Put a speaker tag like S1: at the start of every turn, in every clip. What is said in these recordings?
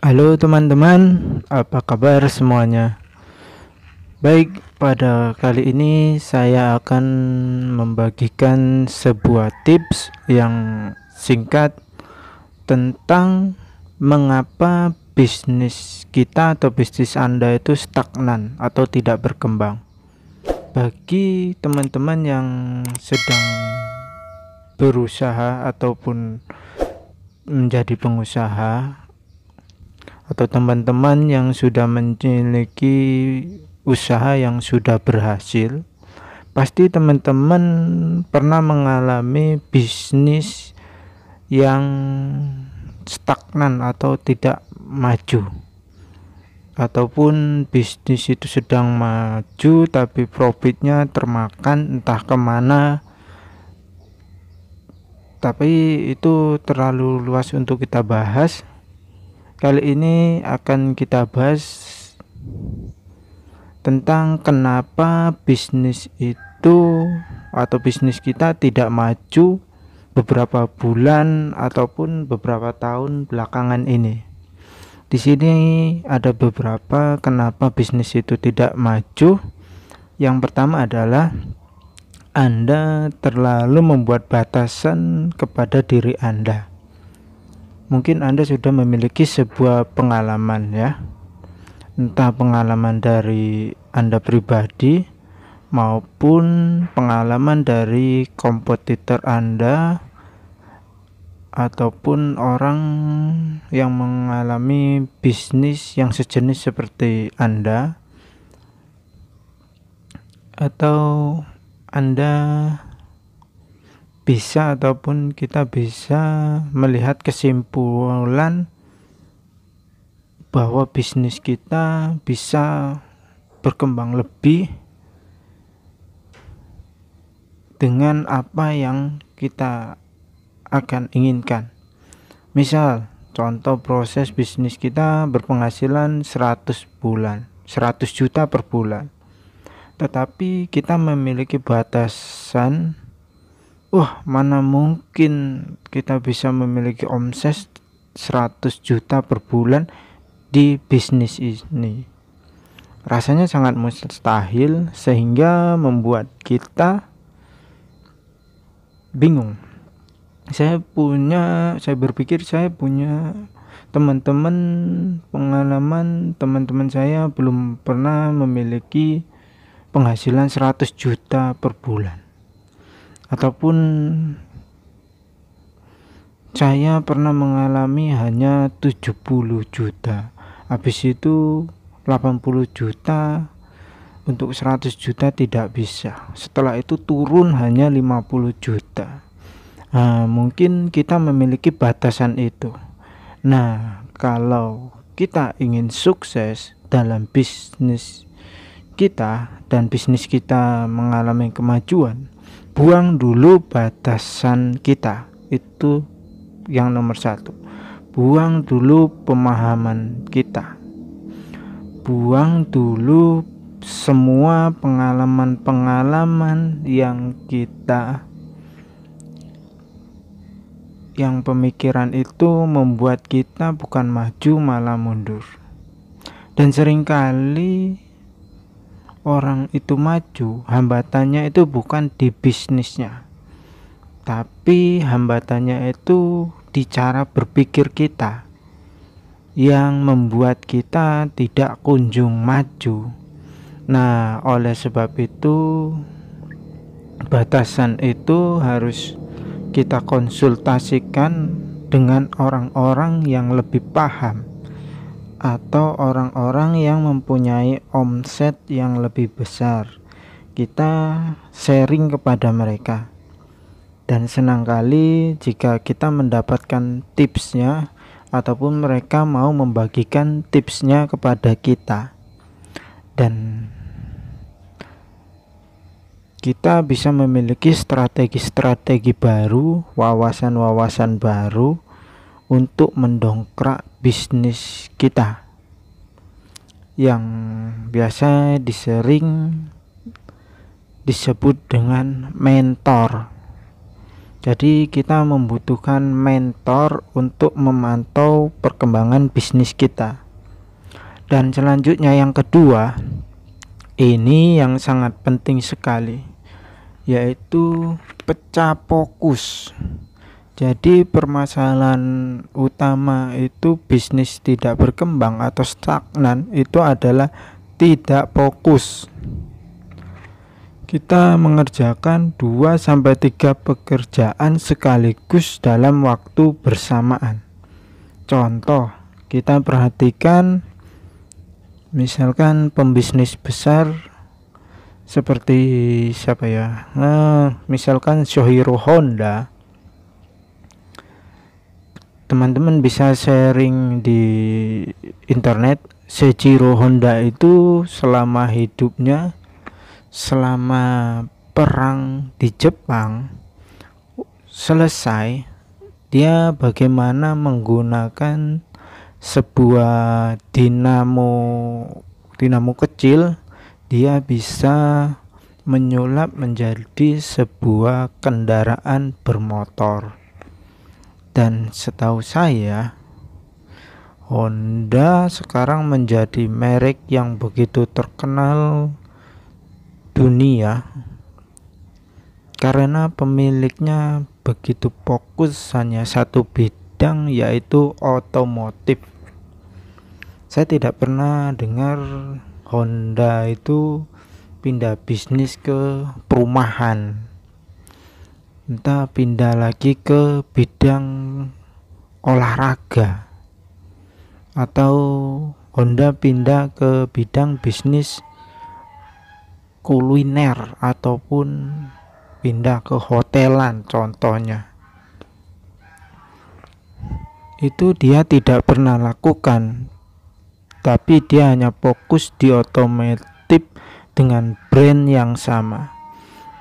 S1: Halo teman-teman, apa kabar semuanya? Baik, pada kali ini saya akan membagikan sebuah tips yang singkat tentang mengapa bisnis kita atau bisnis Anda itu stagnan atau tidak berkembang. Bagi teman-teman yang sedang berusaha ataupun menjadi pengusaha, atau teman-teman yang sudah memiliki usaha yang sudah berhasil, pasti teman-teman pernah mengalami bisnis yang stagnan atau tidak maju, ataupun bisnis itu sedang maju tapi profitnya termakan entah kemana. Tapi itu terlalu luas untuk kita bahas. Kali ini akan kita bahas tentang kenapa bisnis itu atau bisnis kita tidak maju beberapa bulan ataupun beberapa tahun belakangan ini. Di sini ada beberapa kenapa bisnis itu tidak maju. Yang pertama adalah Anda terlalu membuat batasan kepada diri Anda. Mungkin Anda sudah memiliki sebuah pengalaman ya, entah pengalaman dari Anda pribadi maupun pengalaman dari kompetitor Anda ataupun orang yang mengalami bisnis yang sejenis seperti Anda, atau Anda bisa ataupun kita bisa melihat kesimpulan bahwa bisnis kita bisa berkembang lebih dengan apa yang kita akan inginkan. Misal, contoh proses bisnis kita berpenghasilan 100 juta per bulan. Tetapi kita memiliki batasan, mana mungkin kita bisa memiliki omset 100 juta per bulan di bisnis ini. Rasanya sangat mustahil sehingga membuat kita bingung. Saya berpikir saya punya teman-teman, pengalaman teman-teman saya belum pernah memiliki penghasilan 100 juta per bulan. Ataupun saya pernah mengalami hanya 70 juta. Habis itu 80 juta, untuk 100 juta tidak bisa. Setelah itu turun hanya 50 juta. Mungkin kita memiliki batasan itu. Nah, kalau kita ingin sukses dalam bisnis kita dan bisnis kita mengalami kemajuan, buang dulu batasan kita. Itu yang nomor satu. Buang dulu pemahaman kita. Buang dulu semua pengalaman-pengalaman yang pemikiran itu membuat kita bukan maju malah mundur. Dan seringkali orang itu maju, hambatannya itu bukan di bisnisnya, tapi hambatannya itu di cara berpikir kita yang membuat kita tidak kunjung maju. Nah, oleh sebab itu batasan itu harus kita konsultasikan dengan orang-orang yang lebih paham atau orang-orang yang mempunyai omset yang lebih besar. Kita sharing kepada mereka, dan senang kali jika kita mendapatkan tipsnya ataupun mereka mau membagikan tipsnya kepada kita, dan kita bisa memiliki strategi-strategi baru, wawasan-wawasan baru untuk mendongkrak bisnis kita yang biasa disebut dengan mentor. Jadi kita membutuhkan mentor untuk memantau perkembangan bisnis kita. Dan selanjutnya yang kedua, ini yang sangat penting sekali, yaitu pecah fokus. Jadi permasalahan utama itu bisnis tidak berkembang atau stagnan itu adalah tidak fokus. Kita mengerjakan 2-3 pekerjaan sekaligus dalam waktu bersamaan. Contoh, kita perhatikan misalkan pembisnis besar seperti siapa ya? Misalkan Shohiro Honda. Teman-teman bisa sharing di internet. Seijiro Honda itu selama hidupnya, selama perang di Jepang selesai, dia bagaimana menggunakan sebuah dinamo kecil, dia bisa menyulap menjadi sebuah kendaraan bermotor. Dan setahu saya, Honda sekarang menjadi merek yang begitu terkenal dunia karena pemiliknya begitu fokus hanya satu bidang, yaitu otomotif. Saya tidak pernah dengar Honda itu pindah bisnis ke perumahan, entah pindah lagi ke bidang olahraga, atau Honda pindah ke bidang bisnis kuliner, ataupun pindah ke hotelan contohnya. Itu dia tidak pernah lakukan, tapi dia hanya fokus di otomotif dengan brand yang sama.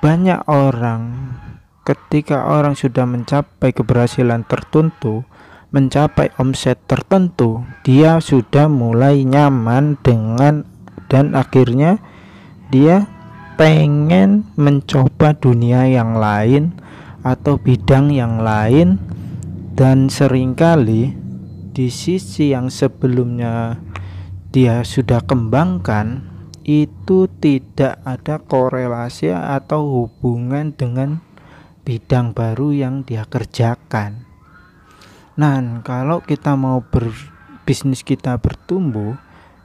S1: Banyak orang, ketika orang sudah mencapai keberhasilan tertentu, mencapai omset tertentu, dia sudah mulai nyaman dengan, dan akhirnya dia pengen mencoba dunia yang lain atau bidang yang lain. Dan seringkali di sisi yang sebelumnya dia sudah kembangkan, itu tidak ada korelasi atau hubungan dengan bidang baru yang dia kerjakan. Nah, kalau kita mau bisnis kita bertumbuh,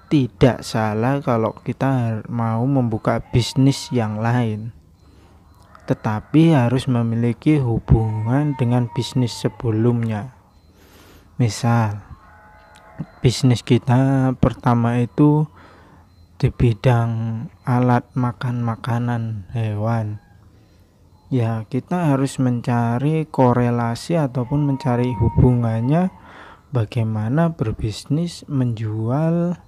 S1: tidak salah kalau kita mau membuka bisnis yang lain, tetapi harus memiliki hubungan dengan bisnis sebelumnya. Misal, bisnis kita pertama itu di bidang alat makanan hewan, ya kita harus mencari korelasi ataupun mencari hubungannya, bagaimana berbisnis menjual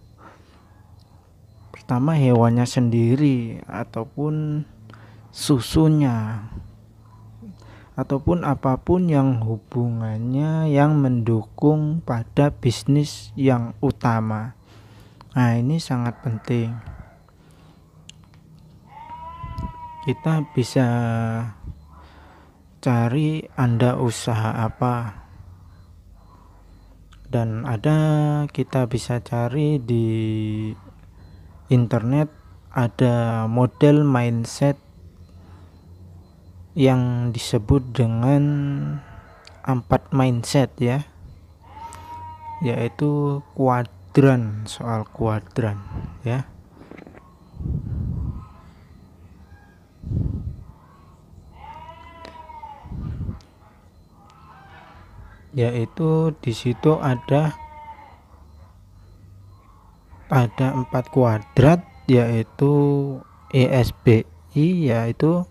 S1: pertama hewannya sendiri, ataupun susunya, ataupun apapun yang hubungannya yang mendukung pada bisnis yang utama. Nah, ini sangat penting. Kita bisa cari Anda usaha apa, dan kita bisa cari di internet, ada model mindset yang disebut dengan 4 mindset ya, yaitu kuadran, soal kuadran ya. Yaitu di situ ada 4 kuadrat, yaitu ESBI, yaitu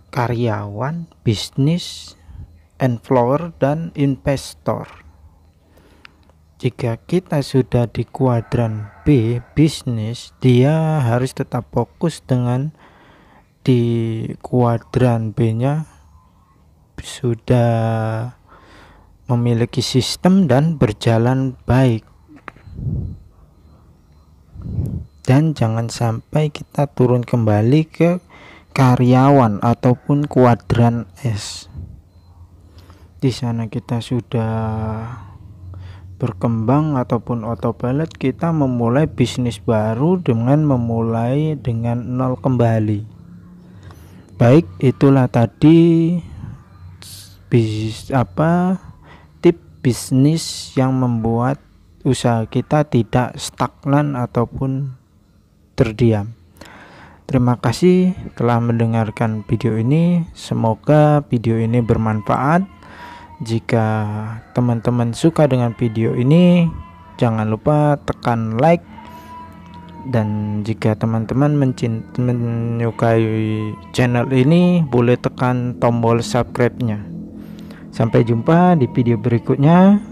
S1: karyawan, bisnis, inflower, dan investor. Jika kita sudah di kuadran B, bisnis, dia harus tetap fokus dengan di kuadran B-nya sudah memiliki sistem dan berjalan baik. Dan jangan sampai kita turun kembali ke karyawan ataupun kuadran S. di sana kita sudah berkembang ataupun autopilot, kita memulai bisnis baru dengan memulai dengan nol kembali. Baik, itulah tadi tip bisnis yang membuat usaha kita tidak stagnan ataupun terdiam. Terima kasih telah mendengarkan video ini. Semoga video ini bermanfaat. Jika teman-teman suka dengan video ini, jangan lupa tekan like, dan jika teman-teman menyukai channel ini, boleh tekan tombol subscribe-nya. Sampai jumpa di video berikutnya.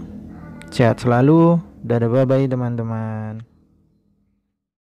S1: Sehat selalu. Dadah, bye bye teman-teman.